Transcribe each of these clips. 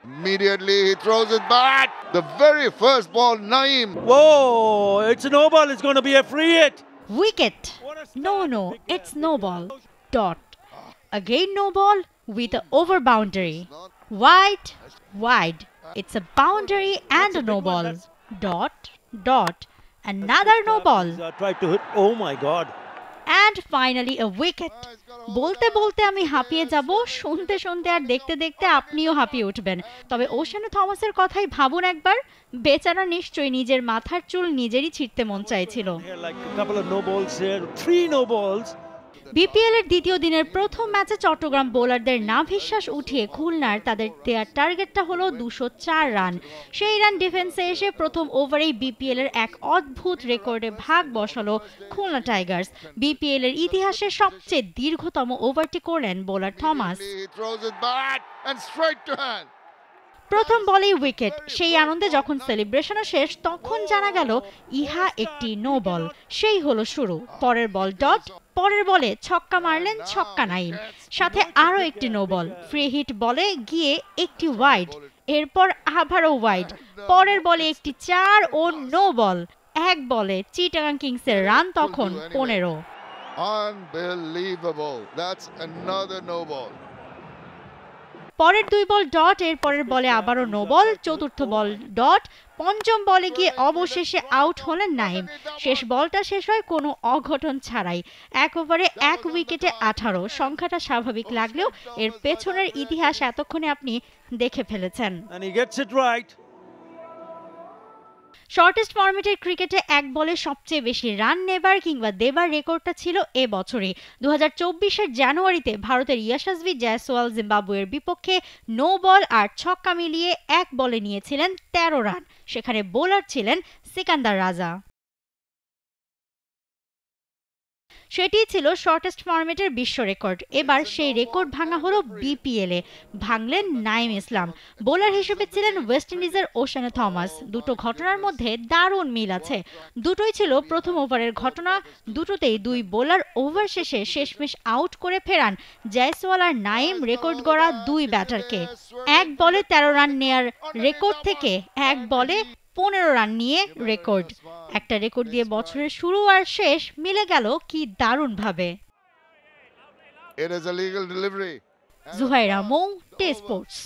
Immediately he throws it back. The very first ball, Naeem. Whoa, it's a no ball. It's going to be a free hit. Wicket. No, it's no ball. Dot. Again no ball with a over boundary. Wide. It's a boundary and a no ball. Dot. Another no ball. Tried to hit. Oh my God. And finally a wicket. বলতে বলতে আমি হাঁপিয়ে যাব, শুনতে শুনতে আর দেখতে দেখতে আপনিও হাঁপিয়ে উঠবেন। তবে ওশানে থমাসের কথাই ভাবুন একবার, বেচারা নিশ্চয়ই নিজের মাথার চুল নিজেরই ছিঁড়তে মন চাইছিল। বিপিএল এর দ্বিতীয় দিনের প্রথম ম্যাচে চট্টগ্রাম বোলারদের নাভিশ্বাস উঠিয়ে খুলনার তাদের দেওয়ার টার্গেটটা হলো 204 রান। সেই রান ডিফেন্সে এসে প্রথম ওভারেই বিপিএল এর এক অদ্ভুত রেকর্ডে ভাগ বসালো খুলনা টাইগার্স। বিপিএল এর ইতিহাসে সবচেয়ে দীর্ঘতম ওভারটি করলেন বোলার থমাস। প্রথম বলেই উইকেট। সেই আনন্দে যখন সেলিব্রেশনও শেষ, তখন জানা গেল ইহা একটি নো বল। সেই হলো শুরু। পরের বল ডট, পরের বলে ছক্কা মারলেন ছক্কা নাইম, সাথে আরো একটি নো বল। ফ্রি হিট বলে গিয়ে একটি ওয়াইড, এরপর আবারও ওয়াইড। পরের বলে একটি 4 ও নো বল। এক বলে চিটাগাং কিংসের রান তখন 15। পরের 2 বল ডট, এর পরের বলে আবারও নো বল, চতুর্থ বল ডট, পঞ্চম বলে গিয়ে অবশেষে আউট হলেন নাইম। শেষ বলটা শেষ হয় কোনো অঘটন ছাড়াই। এক ওভারে 1 উইকেটে 18। সংখ্যাটা স্বাভাবিক লাগলেও এর পেছনের ইতিহাস এতক্ষণে আপনি দেখে ফেলেছেন। শর্টেস্ট ফরম্যাটের ক্রিকেটে এক বলে সবচেয়ে বেশি রান নেবার কিংবা দেবার রেকর্ডটা ছিল এ বছরই। 2024-এর জানুয়ারিতে ভারতের ইয়াশাসভি জয়সওয়াল জিম্বাবুয়ের বিপক্ষে নো বল আর ছক্কা মিলিয়ে এক বলে নিয়েছিলেন 13 রান। সেখানে বোলার ছিলেন সিকান্দার রাজা। সেটি ছিল শর্টেস্ট ফরম্যাটের বিশ্ব রেকর্ড। এবার সেই রেকর্ড ভাঙা হলো বিপিএলে। ভাঙলেন নাইম ইসলাম। বোলার হিসেবে ছিলেন ওয়েস্ট ইন্ডিজের ওশানে থমাস। দুটো ঘটনার মধ্যে দারুণ মিল আছে। দুটোই ছিল প্রথম ওভারের ঘটনা। দুটোতেই 2 বোলার ওভার শেষে শেষমেশ আউট করে ফেরান জয়সওয়াল আর নাইম রেকর্ড গড়া 2 ব্যাটারকে। এক বলে 13 রান নেয়ার রেকর্ড থেকে এক বলে 15 রান নিয়ে রেকর্ড। একটা রেকর্ড দিয়ে বছরের শুরু আর শেষ মিলে গেল কি দারুণ ভাবে। জুহাইরা মৌ, T Sports.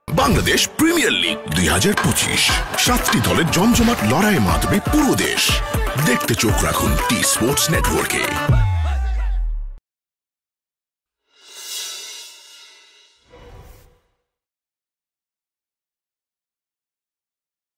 Bangladesh premier league 2025, 7টি দলের জমজমাট লড়াইয়ে মাতবে পুরো দেশ। দেখতে চোখ রাখুন টি স্পোর্টস নেটওয়ার্কে।